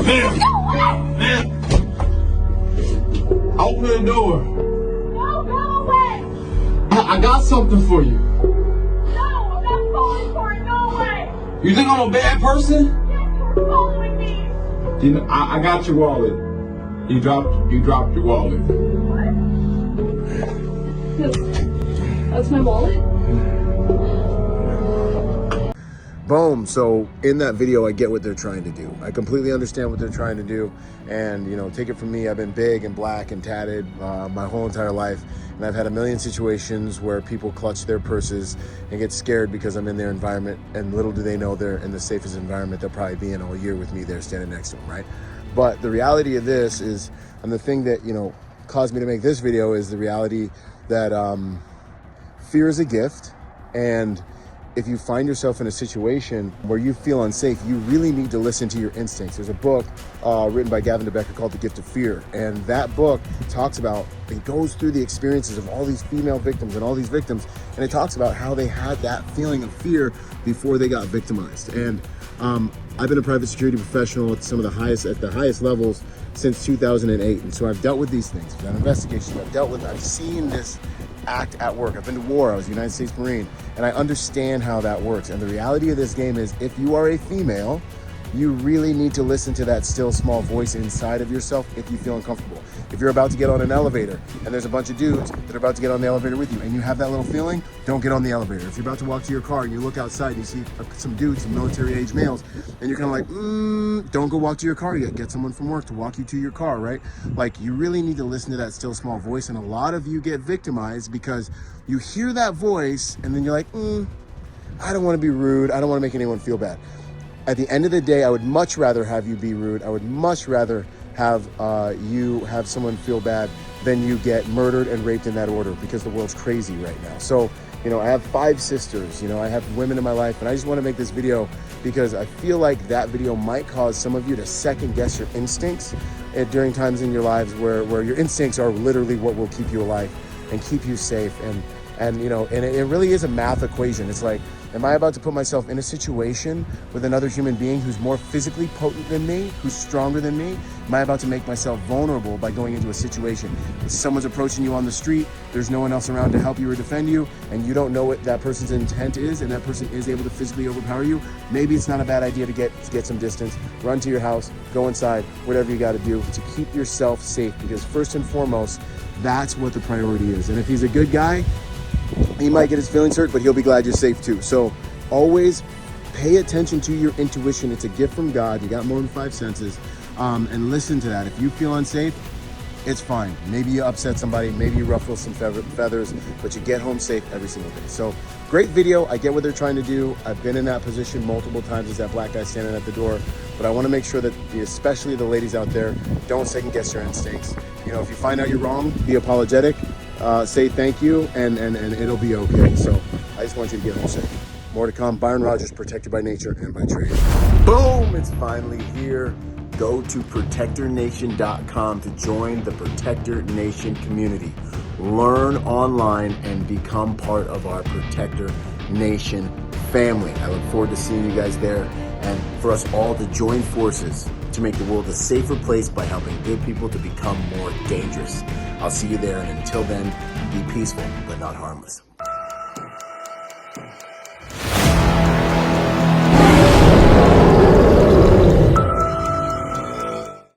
Ma'am. Ma'am. Open the door. No, go away. I got something for you. No, I'm not falling for it. Go away. You think I'm a bad person? Yes, you're following me. You know, I got your wallet. You dropped your wallet. What? That's my wallet? Boom. So in that video, I get what they're trying to do. I completely understand what they're trying to do. And, you know, take it from me, I've been big and black and tatted my whole entire life. And I've had a million situations where people clutch their purses and get scared because I'm in their environment. And little do they know they're in the safest environment they'll probably be in all year with me there standing next to them, right? But the reality of this is, and the thing that, you know, caused me to make this video is the reality that fear is a gift. And if you find yourself in a situation where you feel unsafe, you really need to listen to your instincts. There's a book written by Gavin DeBecker called The Gift of Fear. And that book talks about, it goes through the experiences of all these female victims and all these victims. And it talks about how they had that feeling of fear before they got victimized. And I've been a private security professional at the highest levels since 2008. And so I've dealt with these things. I've done investigations, I've seen this act at work. I've been to war. I was a United States Marine, and I understand how that works. And the reality of this game is, if you are a female, you really need to listen to that still small voice inside of yourself if you feel uncomfortable. If you're about to get on an elevator and there's a bunch of dudes that are about to get on the elevator with you and you have that little feeling, don't get on the elevator. If you're about to walk to your car and you look outside and you see some dudes, some military age males, and you're kind of like, don't go walk to your car yet. Get someone from work to walk you to your car, right? Like, you really need to listen to that still small voice. And a lot of you get victimized because you hear that voice and then you're like, I don't want to be rude. I don't want to make anyone feel bad. At the end of the day, I would much rather have you be rude. I would much rather have you have someone feel bad than you get murdered and raped in that order, because the world's crazy right now. So, you know, I have 5 sisters, you know, I have women in my life, and I just want to make this video because I feel like that video might cause some of you to second guess your instincts during times in your lives where your instincts are literally what will keep you alive and keep you safe. And you know, and it really is a math equation. It's like, am I about to put myself in a situation with another human being who's more physically potent than me, who's stronger than me? Am I about to make myself vulnerable by going into a situation? If someone's approaching you on the street, there's no one else around to help you or defend you, and you don't know what that person's intent is, and that person is able to physically overpower you, maybe it's not a bad idea to get some distance, run to your house, go inside, whatever you gotta do to keep yourself safe, because first and foremost, that's what the priority is. And if he's a good guy, he might get his feelings hurt, but he'll be glad you're safe too. So always pay attention to your intuition. It's a gift from God. You got more than 5 senses, and listen to that. If you feel unsafe, it's fine. Maybe you upset somebody, maybe you ruffle some feathers, but you get home safe every single day. So great video. I get what they're trying to do. I've been in that position multiple times as that black guy standing at the door, but I want to make sure that, especially the ladies out there, don't second guess your instincts. You know, if you find out you're wrong, be apologetic. Say thank you, and it'll be okay. So I just want you to get home safe. More to come. Byron Rodgers, protector by nature and by trade. Boom! It's finally here. Go to protectornation.com to join the Protector Nation community. Learn online and become part of our Protector Nation family. I look forward to seeing you guys there, and for us all to join forces to make the world a safer place by helping good people to become more dangerous. I'll see you there, and until then, be peaceful but not harmless.